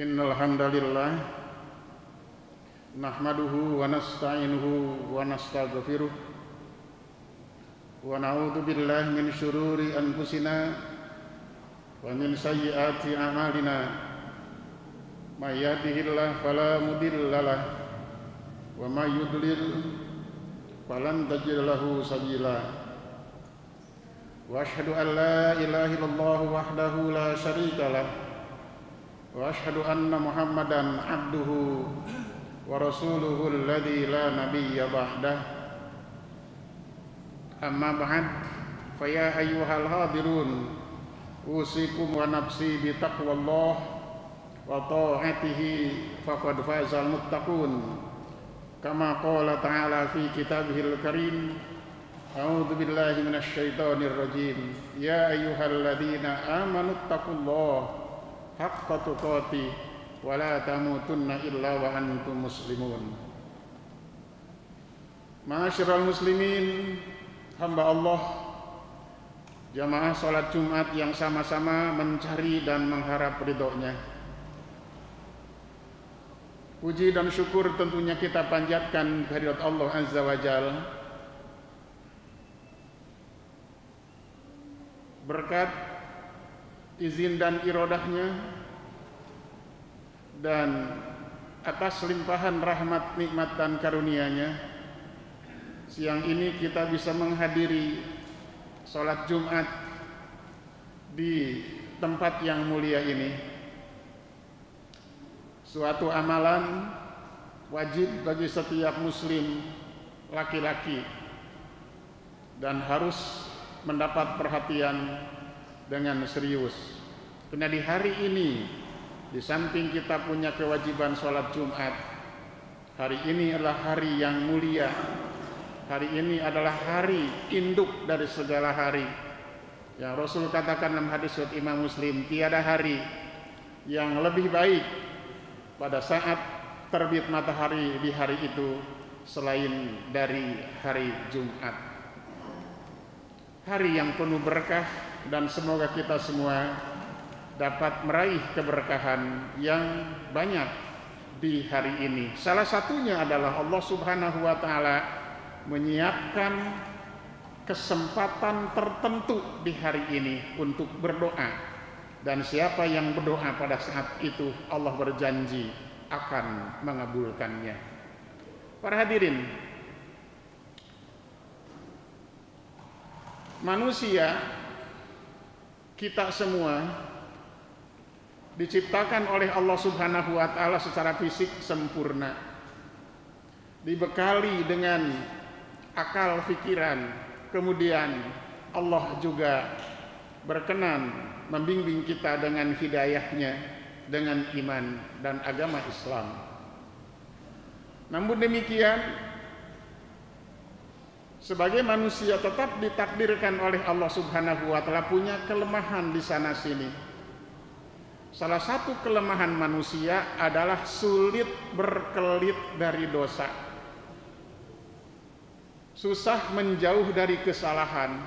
Innal hamdalillah nahmaduhu wa nasta'inuhu wa nastaghfiruh wa na'udzu billahi min syururi anfusina wa min sayyiati a'malina may yahdihillahu fala mudhillalah wa may yudlil falan tajid lahu sabila wa asyhadu an la ilaha illallah wahdahu la syarikalah wa asyhadu anna Muhammadan abduhu wa rasuluhu alladzi la nabiyya ba'dah. Amma ba'd, fa ya ayyuhal hadirun usikum wa nafsi bi taqwallah wa ta'atihi faqad fazal muttaqun kama qala ta'ala fi kitabihil karim. A'udzu billahi minasy syaithanir rajim. Ya ayyuhalladzina amanu taqullaha haqqa tuqatih wa la tamutunna illa wa antum muslimun. Ma'asyiral muslimin, hamba Allah, jamaah salat Jumat yang sama-sama mencari dan mengharap ridhonya. Puji dan syukur tentunya kita panjatkan kehadirat Allah Azza wa Jalla. Berkat izin dan irodahnya dan atas limpahan rahmat, nikmat dan karunia-Nya, siang ini kita bisa menghadiri salat Jumat di tempat yang mulia ini. Suatu amalan wajib bagi setiap muslim laki-laki dan harus mendapat perhatian dengan serius. Karena di hari ini, di samping kita punya kewajiban sholat Jumat, hari ini adalah hari yang mulia. Hari ini adalah hari induk dari segala hari. Yang Rasul katakan dalam hadis riwayat Imam Muslim, tiada hari yang lebih baik pada saat terbit matahari di hari itu selain dari hari Jumat. Hari yang penuh berkah, dan semoga kita semua dapat meraih keberkahan yang banyak di hari ini. Salah satunya adalah Allah Subhanahu wa taala menyiapkan kesempatan tertentu di hari ini untuk berdoa, dan siapa yang berdoa pada saat itu Allah berjanji akan mengabulkannya. Para hadirin, manusia, kita semua diciptakan oleh Allah Subhanahu wa taala secara fisik sempurna, dibekali dengan akal pikiran, kemudian Allah juga berkenan membimbing kita dengan hidayahnya, dengan iman dan agama Islam. Namun demikian, sebagai manusia tetap ditakdirkan oleh Allah Subhanahu wa taala punya kelemahan di sana sini. Salah satu kelemahan manusia adalah sulit berkelit dari dosa. Susah menjauh dari kesalahan.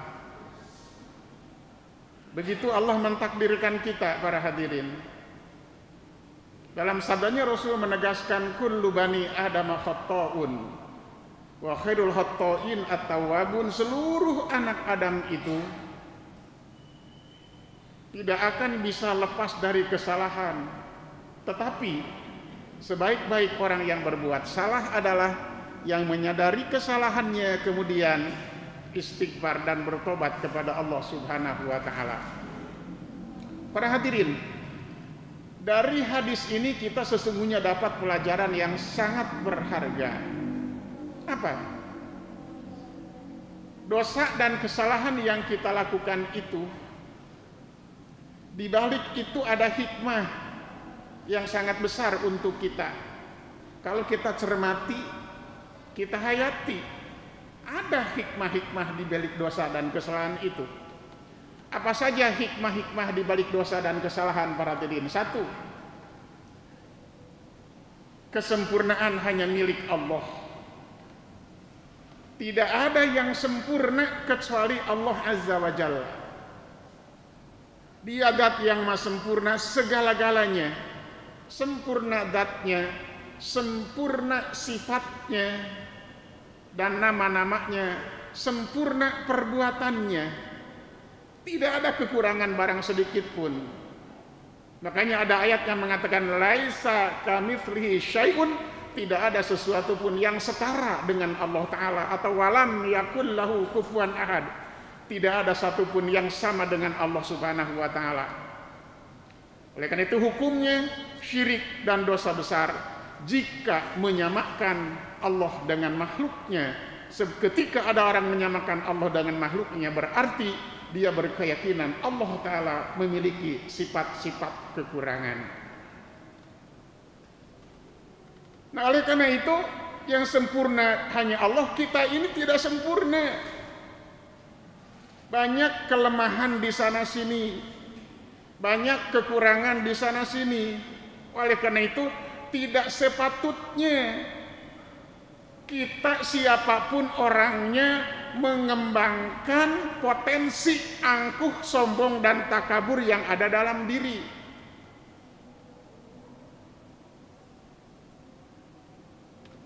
Begitu Allah mentakdirkan kita, para hadirin. Dalam sabdanya Rasul menegaskan, kullu bani Adam khata'un wa khairul khata'in at-tawwabun. Seluruh anak Adam itu tidak akan bisa lepas dari kesalahan. Tetapi sebaik-baik orang yang berbuat salah adalah yang menyadari kesalahannya kemudian istighfar dan bertobat kepada Allah Subhanahu wa taala. Para hadirin, dari hadis ini kita sesungguhnya dapat pelajaran yang sangat berharga. Apa? Dosa dan kesalahan yang kita lakukan itu, di balik itu ada hikmah yang sangat besar untuk kita. Kalau kita cermati, kita hayati, ada hikmah-hikmah di balik dosa dan kesalahan itu. Apa saja hikmah-hikmah di balik dosa dan kesalahan, para hadirin? Satu, kesempurnaan hanya milik Allah. Tidak ada yang sempurna kecuali Allah Azza wa Jalla. Dia zat yang maha sempurna segala-galanya, sempurna zatnya, sempurna sifatnya dan nama-namanya, sempurna perbuatannya. Tidak ada kekurangan barang sedikit pun. Makanya ada ayat yang mengatakan laisa kamitslihi syai'un, tidak ada sesuatu pun yang setara dengan Allah Ta'ala, atau walam yakul lahu kufuwan ahad, tidak ada satupun yang sama dengan Allah Subhanahu wa Ta'ala. Oleh karena itu hukumnya syirik dan dosa besar jika menyamakan Allah dengan makhluknya. Ketika ada orang menyamakan Allah dengan makhluknya, berarti dia berkeyakinan Allah Ta'ala memiliki sifat-sifat kekurangan. Nah, oleh karena itu yang sempurna hanya Allah, kita ini tidak sempurna. Banyak kelemahan di sana sini, banyak kekurangan di sana sini. Oleh karena itu tidak sepatutnya kita, siapapun orangnya, mengembangkan potensi angkuh, sombong dan takabur yang ada dalam diri.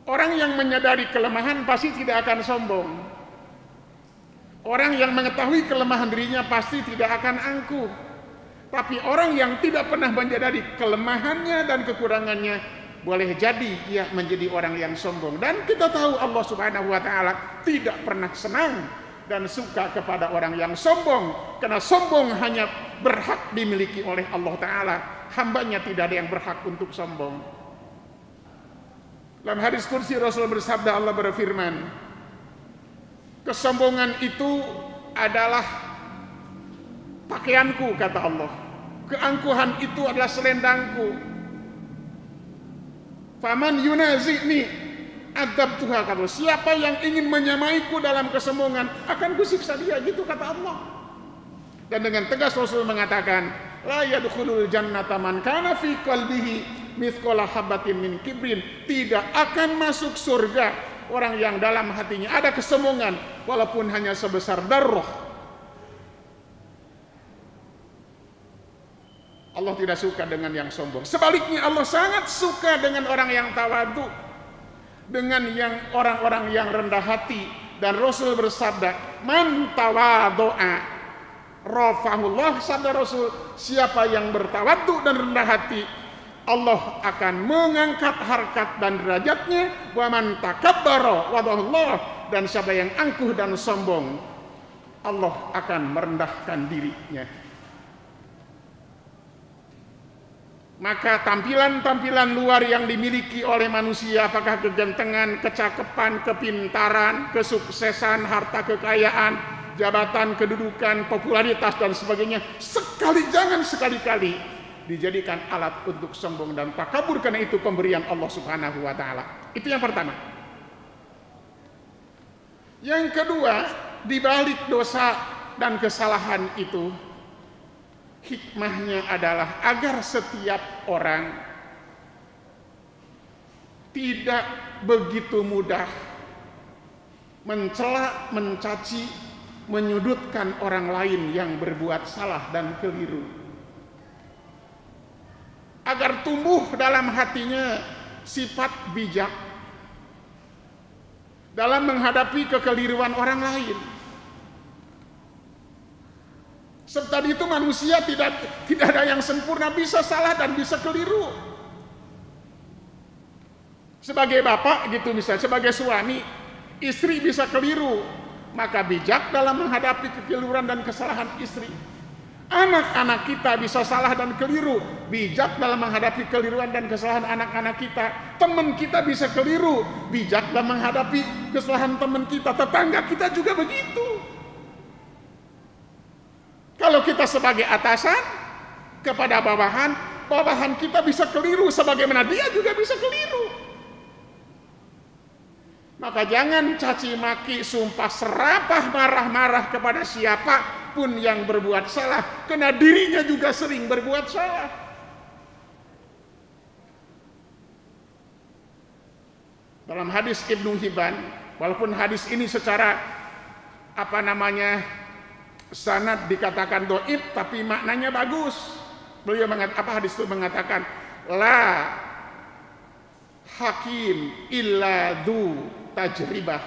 Orang yang menyadari kelemahan pasti tidak akan sombong. Orang yang mengetahui kelemahan dirinya pasti tidak akan angkuh. Tapi orang yang tidak pernah menyadari kelemahannya dan kekurangannya, boleh jadi ia menjadi orang yang sombong. Dan kita tahu Allah Subhanahu wa Ta'ala tidak pernah senang dan suka kepada orang yang sombong, karena sombong hanya berhak dimiliki oleh Allah Ta'ala. Hambanya tidak ada yang berhak untuk sombong. Dalam hadis kursi Rasul bersabda, Allah berfirman, Kesombongan itu adalah pakaianku, kata Allah. Keangkuhan itu adalah selendangku. Faman yunazi'ni adab Tuhan, kata Allah. Siapa yang ingin menyamaiku dalam kesombongan, akan kusiksa dia, gitu kata Allah. Dan dengan tegas Rasul mengatakan, la yadkhulul jannata man kana fi qalbihi mithqala habatin min kibrin. Tidak akan masuk surga orang yang dalam hatinya ada kesombongan walaupun hanya sebesar darah. Allah tidak suka dengan yang sombong. Sebaliknya Allah sangat suka dengan orang yang tawadu, dengan yang orang-orang yang rendah hati. Dan Rasul bersabda, man tawadu'a rafa'ahullah, sabda Rasul, siapa yang bertawadu dan rendah hati, Allah akan mengangkat harkat dan derajatnya. Wa man takabbara wadahullah, dan siapa yang angkuh dan sombong, Allah akan merendahkan dirinya. Maka tampilan-tampilan luar yang dimiliki oleh manusia, apakah kegantengan, kecakapan, kepintaran, kesuksesan, harta kekayaan, jabatan, kedudukan, popularitas dan sebagainya, jangan sekali-kali dijadikan alat untuk sombong dan takabur, karena itu pemberian Allah Subhanahu wa taala. Itu yang pertama. Yang kedua, di balik dosa dan kesalahan itu, hikmahnya adalah agar setiap orang tidak begitu mudah mencela, mencaci, menyudutkan orang lain yang berbuat salah dan keliru, agar tumbuh dalam hatinya sifat bijak dalam menghadapi kekeliruan orang lain. Serta itu manusia tidak ada yang sempurna, bisa salah dan bisa keliru. Sebagai bapak gitu misalnya, sebagai suami, istri bisa keliru, maka bijak dalam menghadapi kekeliruan dan kesalahan istri. Anak-anak kita bisa salah dan keliru, bijak dalam menghadapi kekeliruan dan kesalahan anak-anak kita. Teman kita bisa keliru, bijak dalam menghadapi kesalahan teman kita. Tetangga kita juga begitu. Kalau kita sebagai atasan kepada bawahan, bawahan kita bisa keliru sebagaimana dia juga bisa keliru. Maka jangan caci maki, sumpah serapah, marah-marah kepada siapapun yang berbuat salah, karena dirinya juga sering berbuat salah. Dalam hadis Ibnu Hibban, walaupun hadis ini secara sanad dikatakan dhaif, tapi maknanya bagus. Beliau hadis itu mengatakan, la hakim illa du tajribah,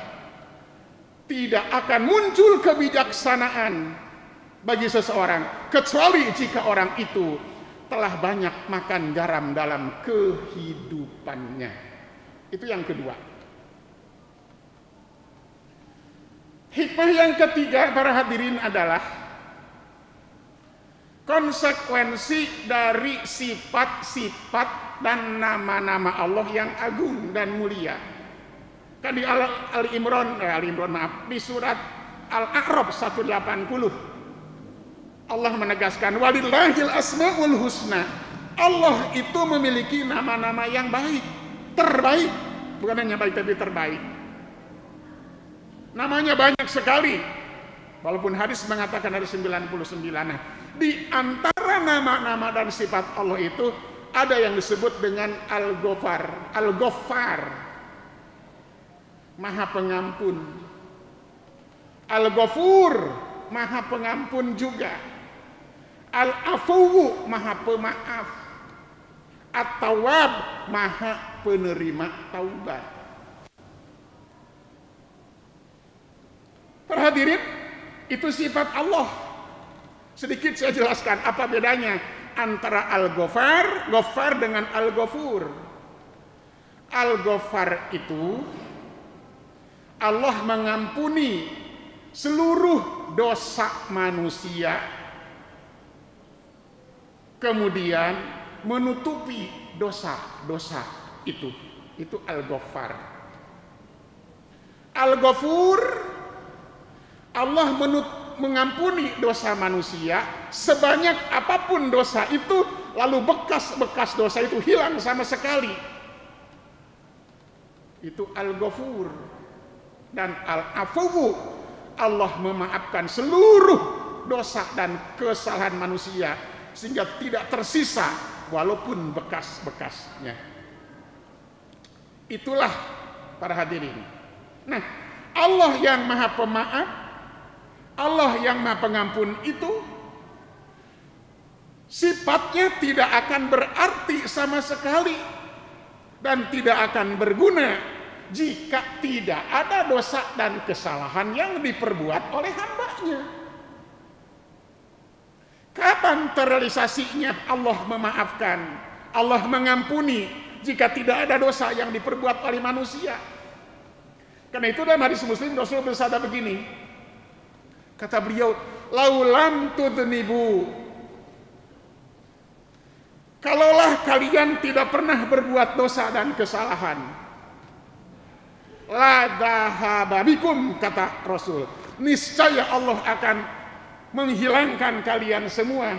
tidak akan muncul kebijaksanaan bagi seseorang kecuali jika orang itu telah banyak makan garam dalam kehidupannya. Itu yang kedua. Hikmah yang ketiga, para hadirin, adalah konsekuensi dari sifat-sifat dan nama-nama Allah yang agung dan mulia. Kan di di surat Al-A'raf 180 Allah menegaskan, walillahil asmaul husna. Allah itu memiliki nama-nama yang baik, terbaik, bukan hanya baik tapi terbaik. Namanya banyak sekali, walaupun hadis mengatakan ada 99. Nah, di antara nama-nama dan sifat Allah itu ada yang disebut dengan Al-Ghaffar. Al-Ghaffar, Maha Pengampun. Al-Ghafur, Maha Pengampun juga. Al-Afuwu, Maha Pemaaf. At-Tawwab, Maha Penerima Taubat. Hadirin, itu sifat Allah. Sedikit saya jelaskan apa bedanya antara Al-Ghaffar, Ghaffar dengan Al-Ghafur. Al-Ghaffar itu Allah mengampuni seluruh dosa manusia, kemudian menutupi dosa-dosa itu Al-Ghaffar. Al-Ghafur Allah mengampuni dosa manusia sebanyak apapun dosa itu, lalu bekas-bekas dosa itu hilang sama sekali. Itu Al-Ghafur. Dan Al-Afuwu, Allah memaafkan seluruh dosa dan kesalahan manusia sehingga tidak tersisa walaupun bekas-bekasnya. Itulah para hadirin. Nah, Allah yang Maha Pemaaf, Allah yang Maha Pengampun itu sifatnya tidak akan berarti sama sekali dan tidak akan berguna jika tidak ada dosa dan kesalahan yang diperbuat oleh hambanya. Kapan terrealisasinya Allah memaafkan, Allah mengampuni jika tidak ada dosa yang diperbuat oleh manusia? Karena itu dalam hadis Muslim Rasul bersabda begini, kata beliau, laulam tudnibu, kalaulah kalian tidak pernah berbuat dosa dan kesalahan, la dhahaba bikum, kata Rasul, niscaya Allah akan menghilangkan kalian semua,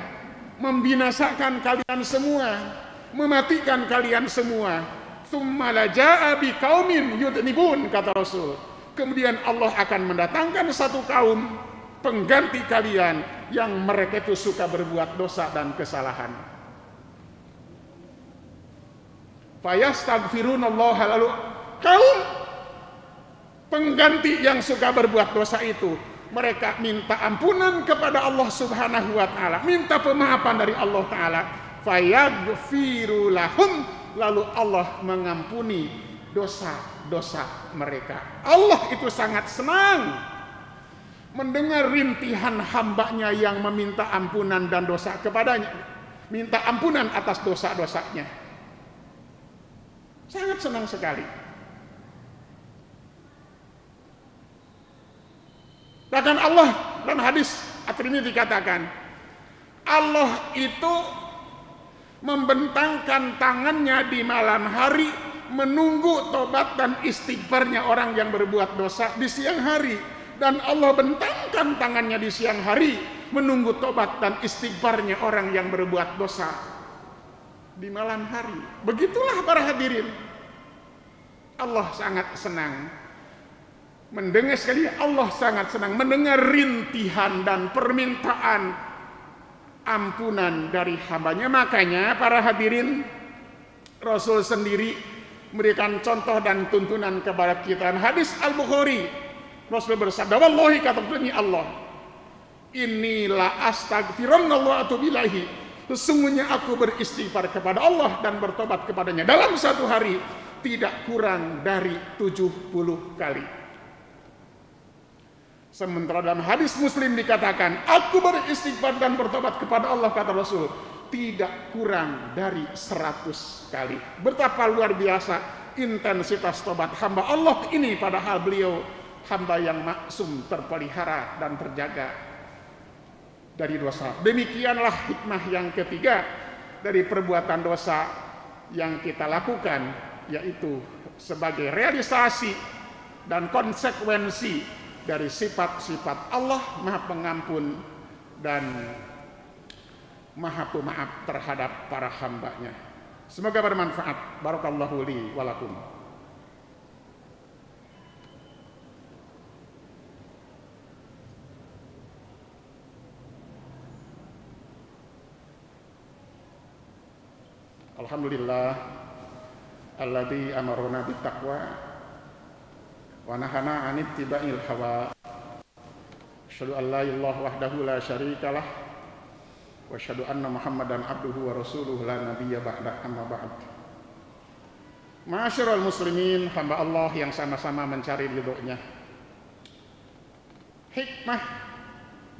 membinasakan kalian semua, mematikan kalian semua. Tsumma la jaa biqaumin yudnibun, kata Rasul. Kemudian Allah akan mendatangkan satu kaum pengganti kalian yang mereka itu suka berbuat dosa dan kesalahan. Fayastaghfirunallaha, lalu kaum pengganti yang suka berbuat dosa itu, mereka minta ampunan kepada Allah Subhanahu wa taala, minta pemaafan dari Allah taala. Fayaghfiru lahum, lalu Allah mengampuni dosa-dosa mereka. Allah itu sangat senang mendengar rintihan hambanya yang meminta ampunan dan dosa kepadanya, minta ampunan atas dosa-dosanya. Sangat senang sekali. Bahkan Allah dalam hadis At-Tirmidzi dikatakan, Allah itu membentangkan tangannya di malam hari menunggu tobat dan istighfarnya orang yang berbuat dosa di siang hari, dan Allah bentangkan tangannya di siang hari menunggu tobat dan istighfarnya orang yang berbuat dosa di malam hari. Begitulah para hadirin, Allah sangat senang mendengar sekali, Allah sangat senang mendengar rintihan dan permintaan ampunan dari hambanya. Makanya para hadirin, Rasul sendiri memberikan contoh dan tuntunan kepada kita. Hadis Al-Bukhari, Rasul bersabda, wallahi, kata demi Allah, inilah astaghfirullah wa atubu ilaihi, sesungguhnya aku beristighfar kepada Allah dan bertobat kepadanya dalam satu hari tidak kurang dari 70 kali. Sementara dalam hadis Muslim dikatakan, aku beristighfar dan bertobat kepada Allah, kata Rasul, tidak kurang dari 100 kali. Betapa luar biasa intensitas tobat hamba Allah ini, padahal beliau hamba yang maksum, terpelihara dan terjaga dari dosa. Demikianlah hikmah yang ketiga dari perbuatan dosa yang kita lakukan, yaitu sebagai realisasi dan konsekuensi dari sifat-sifat Allah Maha Pengampun dan Maha Pemaaf terhadap para hambanya. Semoga bermanfaat. Barakallahu li wa lakum. Alhamdulillah alladzi amarna bittaqwa wa nahana 'anil ittiba'il hawa. Asyhadu an la ilaha wahdahu la syarikalah wa asyhadu anna Muhammadan abduhu wa rasuluhu la nabiyya ba'da, amma ba'd. Ma'asyiral muslimin, hamba Allah yang sama-sama mencari ridhonya. Hikmah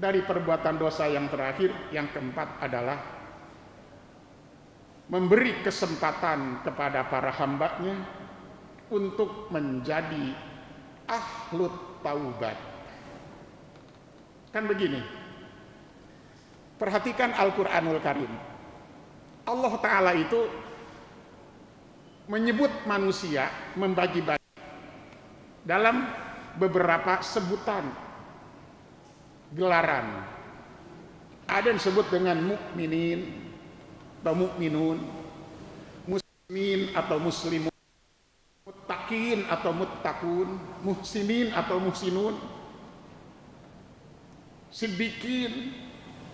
dari perbuatan dosa yang terakhir, yang keempat, adalah memberi kesempatan kepada para hambanya untuk menjadi ahlut taubat. Kan begini, perhatikan Al-Quranul Karim. Allah Ta'ala itu menyebut manusia, membagi-bagi dalam beberapa sebutan. gelaran. Ada yang disebut dengan mukminin atau mukminun, muslimin atau muslimun, muttaqin atau muttaqun, muhsinin atau muhsinun, siddiqin,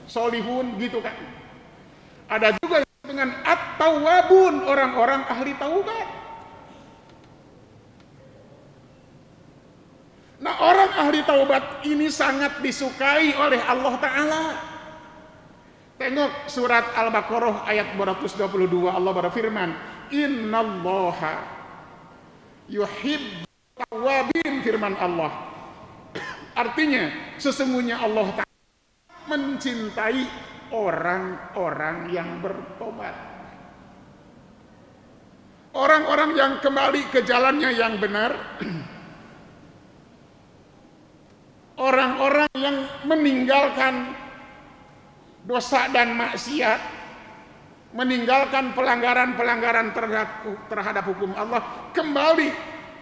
solihun, gitu kan. Ada juga dengan at-tawwabun, orang-orang ahli taubat. Nah, orang ahli taubat ini sangat disukai oleh Allah Ta'ala. Tengok surat Al-Baqarah ayat 222, Allah berfirman, innallaha yuhibbut tawwabin, firman Allah. Artinya, sesungguhnya Allah Ta'ala mencintai orang-orang yang bertobat. Orang-orang yang kembali ke jalannya yang benar. Orang-orang yang meninggalkan dosa dan maksiat, meninggalkan pelanggaran-pelanggaran terhadap hukum Allah, kembali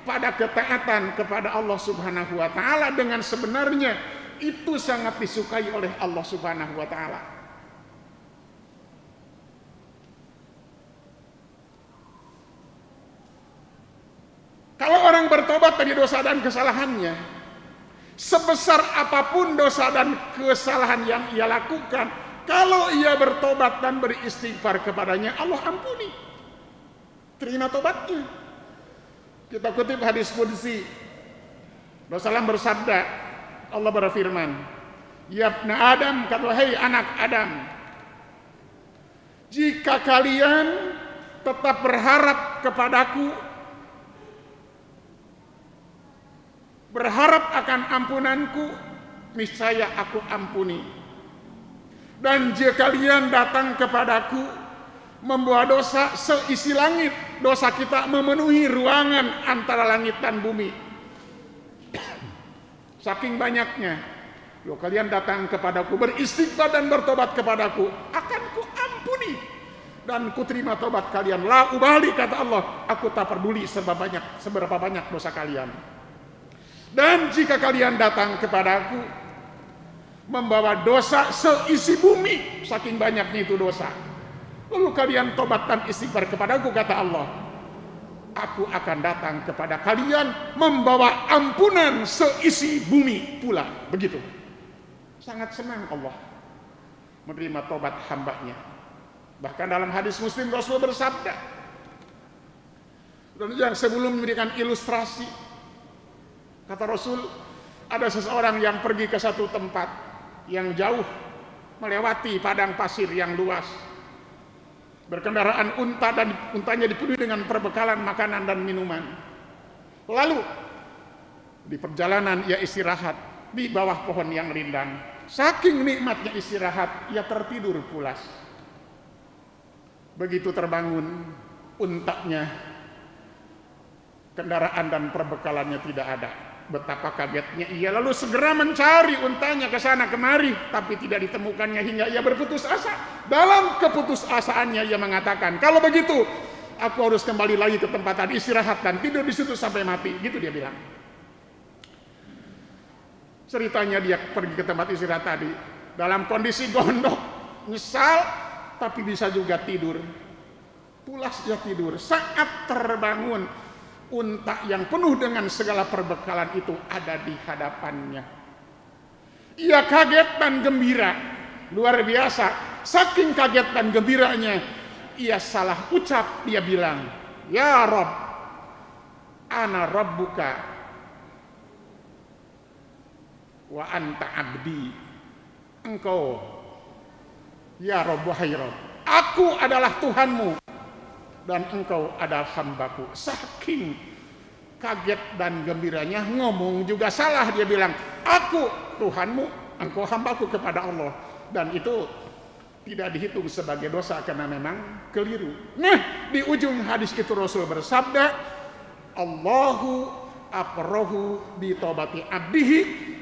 pada ketaatan kepada Allah Subhanahu wa Ta'ala dengan sebenarnya, itu sangat disukai oleh Allah Subhanahu wa Ta'ala. Kalau orang bertobat dari dosa dan kesalahannya, sebesar apapun dosa dan kesalahan yang ia lakukan, kalau ia bertobat dan beristighfar kepadanya, Allah ampuni, terima tobatnya. Kita kutip hadis qudsi, Rasulullah bersabda, Allah berfirman, ya ibna Adam, kata wahai anak Adam, jika kalian tetap berharap kepadaku, berharap akan ampunanku, niscaya aku ampuni. Dan jika kalian datang kepadaku membawa dosa seisi langit, dosa kita memenuhi ruangan antara langit dan bumi, saking banyaknya, kalau kalian datang kepadaku beristighfar dan bertobat kepadaku, akan ku ampuni dan ku terima tobat kalian. La ubali, kata Allah, aku tak peduli seberapa banyak dosa kalian. Dan jika kalian datang kepadaku membawa dosa seisi bumi, saking banyaknya itu dosa, lalu kalian tobat dan istighfar kepadaku, kata Allah, aku akan datang kepada kalian membawa ampunan seisi bumi pula. Begitu. Sangat senang Allah menerima tobat hambanya. Bahkan dalam hadis Muslim Rasul bersabda, dan yang sebelum memberikan ilustrasi, kata Rasul, ada seseorang yang pergi ke satu tempat yang jauh, melewati padang pasir yang luas, berkendaraan unta, dan untanya dipenuhi dengan perbekalan makanan dan minuman. Lalu di perjalanan ia istirahat di bawah pohon yang rindang. Saking nikmatnya istirahat, ia tertidur pulas. Begitu terbangun, untanya, kendaraan dan perbekalannya tidak ada. Betapa kagetnya ia, lalu segera mencari untanya ke sana kemari, tapi tidak ditemukannya hingga ia berputus asa. Dalam keputusasaannya ia mengatakan, kalau begitu aku harus kembali lagi ke tempat tadi, istirahat dan tidur di situ sampai mati. Gitu dia bilang. Ceritanya dia pergi ke tempat istirahat tadi dalam kondisi gondok, nyesal, tapi bisa juga tidur. Pulas dia tidur. Saat terbangun, unta yang penuh dengan segala perbekalan itu ada di hadapannya. Ia kaget dan gembira, luar biasa. Saking kaget dan gembiranya, ia salah ucap. Dia bilang, ya Rabb, ana rabbuka wa anta abdi. Engkau, ya Rabb, wahai Rabb, aku adalah Tuhanmu dan engkau adalah hambaku. Saking kaget dan gembiranya, ngomong juga salah. Dia bilang, aku Tuhanmu, engkau hambaku kepada Allah. Dan itu tidak dihitung sebagai dosa karena memang keliru. Nah, di ujung hadis itu Rasul bersabda, Allahu aqrahu bi taubati abdihi.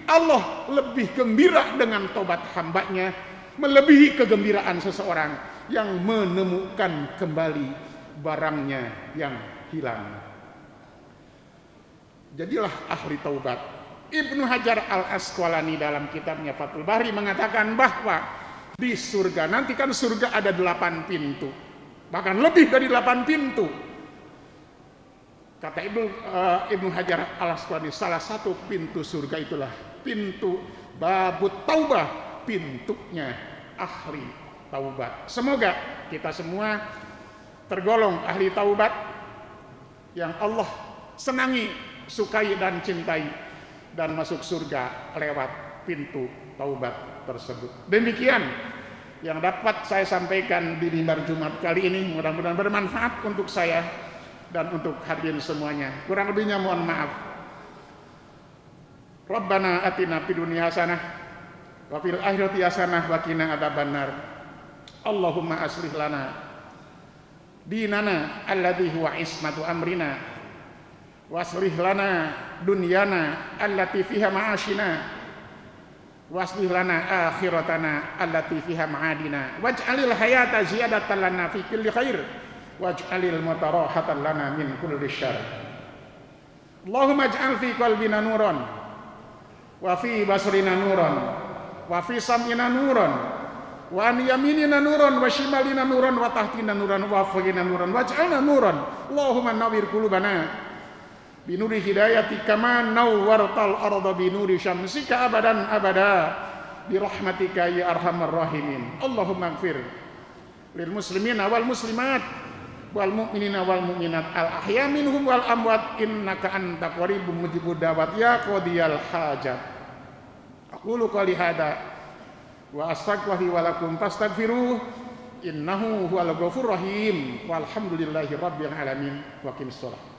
Allah lebih gembira dengan tobat hambanya, melebihi kegembiraan seseorang yang menemukan kembali barangnya yang hilang. Jadilah ahli taubat. Ibnu Hajar Al-Asqalani dalam kitabnya Fathul Bari mengatakan bahwa di surga nanti kan surga ada 8 pintu, bahkan lebih dari 8 pintu. Kata Ibnu Hajar Al-Asqalani, salah satu pintu surga itulah pintu babut taubah, pintunya ahli taubat. Semoga kita semua tergolong ahli taubat yang Allah senangi, sukai dan cintai, dan masuk surga lewat pintu taubat tersebut. Demikian yang dapat saya sampaikan di mimbar Jumat kali ini. Mudah-mudahan bermanfaat untuk saya dan untuk hadirin semuanya. Kurang lebihnya mohon maaf. Rabbana atina fid dunya hasanah wa fil akhirati hasanah wa qina adzabannar. Allahumma aslih lana dinana alladzi huwa ismatu amrina waslih lana dunyana allati fiha ma'ashina waslih lana akhiratana allati fiha ma'adina waj'alil hayata ziyadatan lana fi kulli khair waj'alil mauta rahatan lana min kulli syarr. Allahumma ij'al fi qalbina nuran wa fi basrina nuran wa fi sam'ina nuran wa an yaminina nuran wa shimalina nuran wa tahtina nuran wa fawqina nuran waj'alna nuran. Allahumma nawwir qulubana binuri hidayati kama nawwartal arda binuri syamsika abadan abada birahmatika ya arhamar rahimin. Allahumma ighfir lil muslimina wal muslimat wal mu'minina wal mu'minat al ahya minhum wal amwat innaka anta qaribun mujibud da'wat ya qadiyal hajat. Aqulu qali hada wa astaghfiru wa lakum fastaghfiruh innahu huwal ghafurur rahim walhamdulillahi rabbil alamin wa qimis shalah.